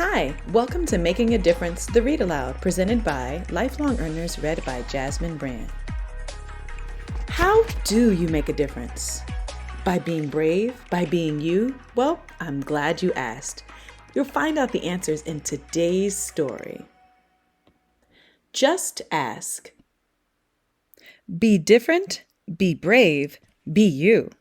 Hi, welcome to Making a Difference, the Read Aloud, presented by Lifelong Earners, read by Jasmine Brand. How do you make a difference? By being brave? By being you? Well, I'm glad you asked. You'll find out the answers in today's story. Just ask. Be different, be brave, be you.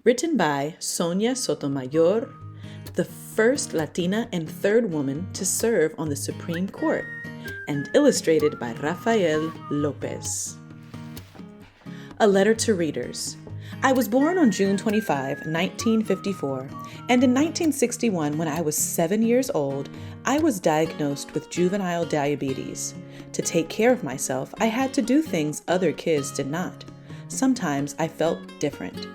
Written by Sonia Sotomayor, the first Latina and third woman to serve on the Supreme Court, and illustrated by Rafael Lopez. A letter to readers. I was born on June 25, 1954, and in 1961, when I was 7 years old, I was diagnosed with juvenile diabetes. To take care of myself, I had to do things other kids did not. Sometimes I felt different.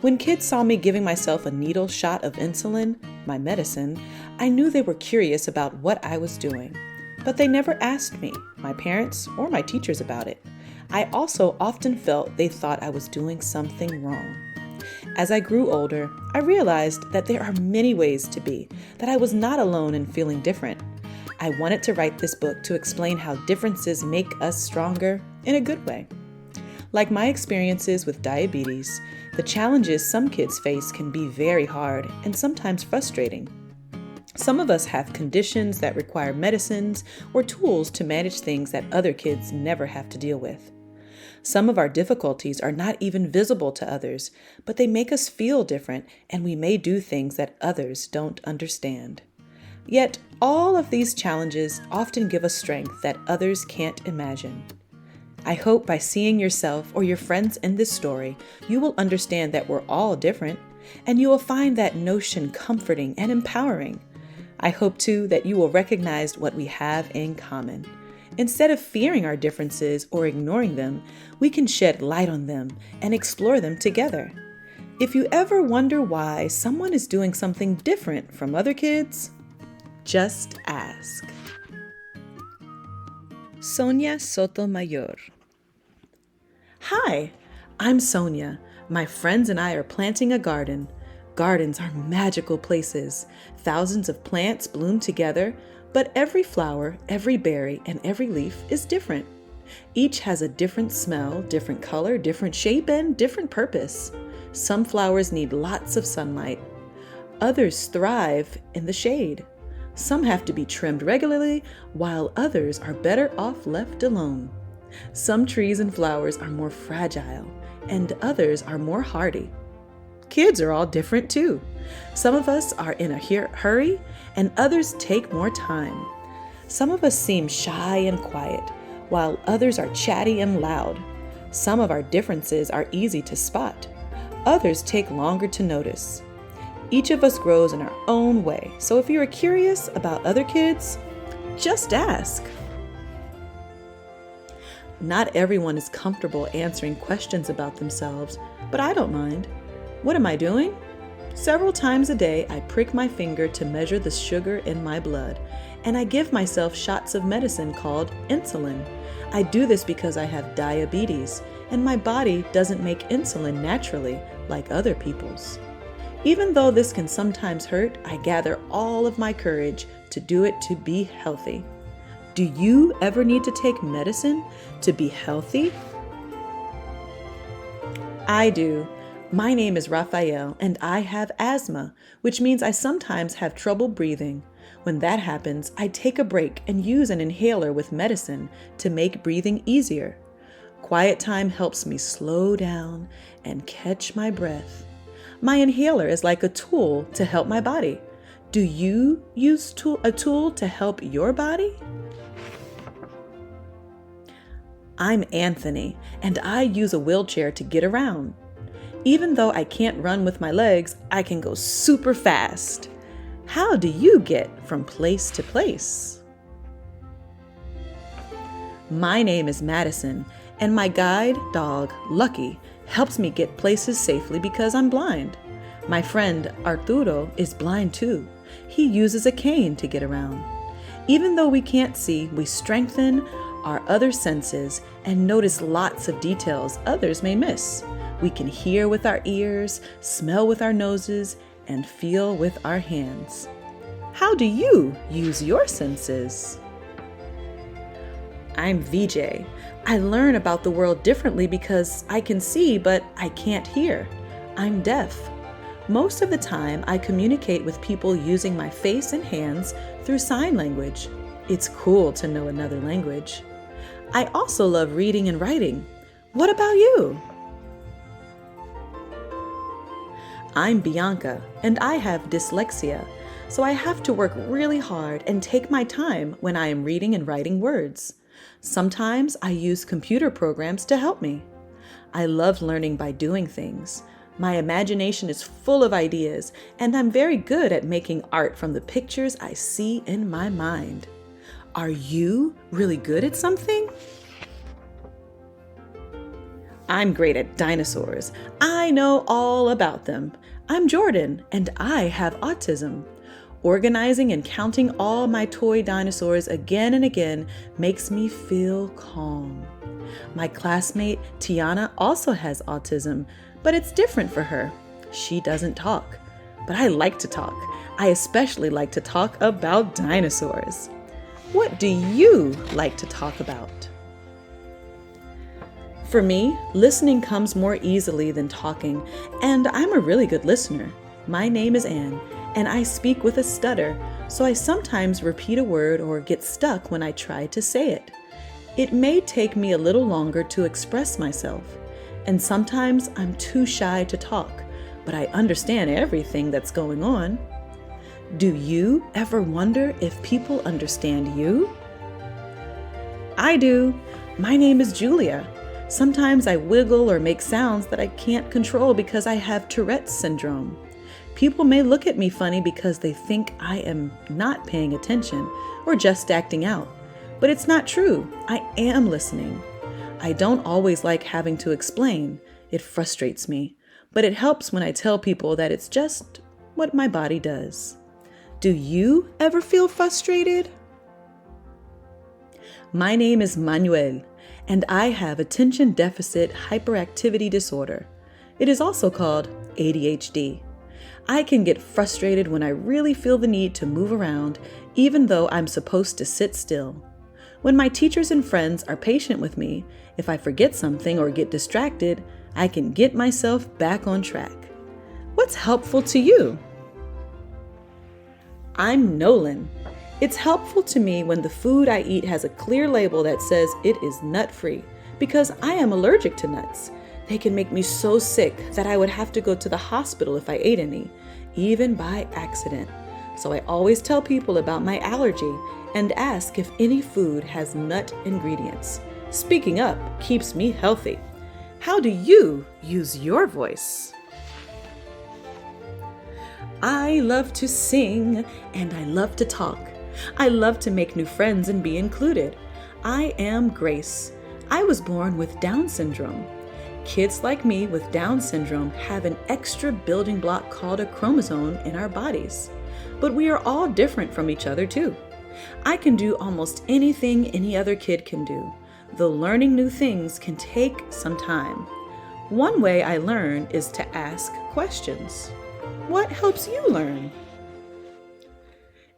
When kids saw me giving myself a needle shot of insulin, my medicine, I knew they were curious about what I was doing. But they never asked me, my parents, or my teachers about it. I also often felt they thought I was doing something wrong. As I grew older, I realized that there are many ways to be, that I was not alone in feeling different. I wanted to write this book to explain how differences make us stronger in a good way. Like my experiences with diabetes, the challenges some kids face can be very hard and sometimes frustrating. Some of us have conditions that require medicines or tools to manage things that other kids never have to deal with. Some of our difficulties are not even visible to others, but they make us feel different, and we may do things that others don't understand. Yet, all of these challenges often give us strength that others can't imagine. I hope by seeing yourself or your friends in this story, you will understand that we're all different, and you will find that notion comforting and empowering. I hope too that you will recognize what we have in common. Instead of fearing our differences or ignoring them, we can shed light on them and explore them together. If you ever wonder why someone is doing something different from other kids, just ask. Sonia Sotomayor. Hi, I'm Sonia. My friends and I are planting a garden. Gardens are magical places. Thousands of plants bloom together, but every flower, every berry, and every leaf is different. Each has a different smell, different color, different shape, and different purpose. Some flowers need lots of sunlight. Others thrive in the shade. Some have to be trimmed regularly, while others are better off left alone. Some trees and flowers are more fragile, and others are more hardy. Kids are all different too. Some of us are in a hurry, and others take more time. Some of us seem shy and quiet, while others are chatty and loud. Some of our differences are easy to spot. Others take longer to notice. Each of us grows in our own way, so if you are curious about other kids, just ask. Not everyone is comfortable answering questions about themselves, but I don't mind. What am I doing? Several times a day, I prick my finger to measure the sugar in my blood, and I give myself shots of medicine called insulin. I do this because I have diabetes, and my body doesn't make insulin naturally like other people's. Even though this can sometimes hurt, I gather all of my courage to do it to be healthy. Do you ever need to take medicine to be healthy? I do. My name is Rafael, and I have asthma, which means I sometimes have trouble breathing. When that happens, I take a break and use an inhaler with medicine to make breathing easier. Quiet time helps me slow down and catch my breath. My inhaler is like a tool to help my body. Do you use a tool to help your body? I'm Anthony, and I use a wheelchair to get around. Even though I can't run with my legs, I can go super fast. How do you get from place to place? My name is Madison, and my guide dog, Lucky, helps me get places safely because I'm blind. My friend Arturo is blind too. He uses a cane to get around. Even though we can't see, we strengthen our other senses and notice lots of details others may miss. We can hear with our ears, smell with our noses, and feel with our hands. How do you use your senses? I'm VJ. I learn about the world differently because I can see, but I can't hear. I'm deaf. Most of the time, I communicate with people using my face and hands through sign language. It's cool to know another language. I also love reading and writing. What about you? I'm Bianca, and I have dyslexia, so I have to work really hard and take my time when I am reading and writing words. Sometimes I use computer programs to help me. I love learning by doing things. My imagination is full of ideas, and I'm very good at making art from the pictures I see in my mind. Are you really good at something? I'm great at dinosaurs. I know all about them. I'm Jordan, and I have autism. Organizing and counting all my toy dinosaurs again and again makes me feel calm. My classmate Tiana also has autism, but it's different for her. She doesn't talk, but I like to talk. I especially like to talk about dinosaurs. What do you like to talk about? For me, listening comes more easily than talking, and I'm a really good listener. My name is Anne, and I speak with a stutter, so I sometimes repeat a word or get stuck when I try to say it. It may take me a little longer to express myself, and sometimes I'm too shy to talk, but I understand everything that's going on. Do you ever wonder if people understand you? I do. My name is Julia. Sometimes I wiggle or make sounds that I can't control because I have Tourette's syndrome. People may look at me funny because they think I am not paying attention or just acting out. But it's not true. I am listening. I don't always like having to explain. It frustrates me. But it helps when I tell people that it's just what my body does. Do you ever feel frustrated? My name is Manuel, and I have attention deficit hyperactivity disorder. It is also called ADHD. I can get frustrated when I really feel the need to move around, even though I'm supposed to sit still. When my teachers and friends are patient with me, if I forget something or get distracted, I can get myself back on track. What's helpful to you? I'm Nolan. It's helpful to me when the food I eat has a clear label that says it is nut-free, because I am allergic to nuts. They can make me so sick that I would have to go to the hospital if I ate any, even by accident. So I always tell people about my allergy and ask if any food has nut ingredients. Speaking up keeps me healthy. How do you use your voice? I love to sing and I love to talk. I love to make new friends and be included. I am Grace. I was born with Down syndrome. Kids like me with Down syndrome have an extra building block called a chromosome in our bodies. But we are all different from each other too. I can do almost anything any other kid can do, though learning new things can take some time. One way I learn is to ask questions. What helps you learn?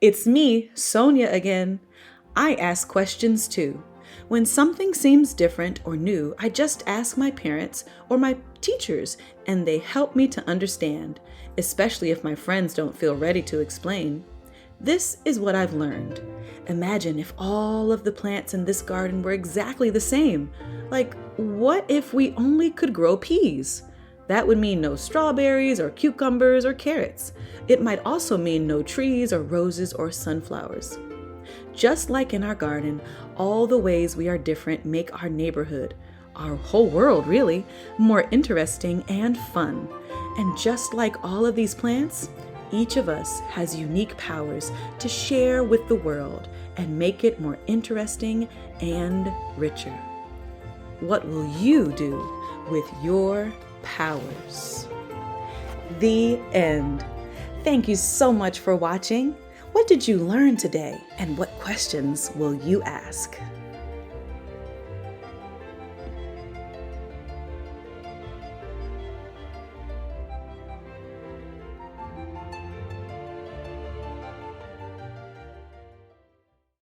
It's me, Sonia, again. I ask questions too. When something seems different or new, I just ask my parents or my teachers, and they help me to understand, especially if my friends don't feel ready to explain. This is what I've learned. Imagine if all of the plants in this garden were exactly the same. Like, what if we only could grow peas? That would mean no strawberries or cucumbers or carrots. It might also mean no trees or roses or sunflowers. Just like in our garden, all the ways we are different make our neighborhood, our whole world really, more interesting and fun. And just like all of these plants, each of us has unique powers to share with the world and make it more interesting and richer. What will you do with your powers? The end. Thank you so much for watching. What did you learn today, and what questions will you ask?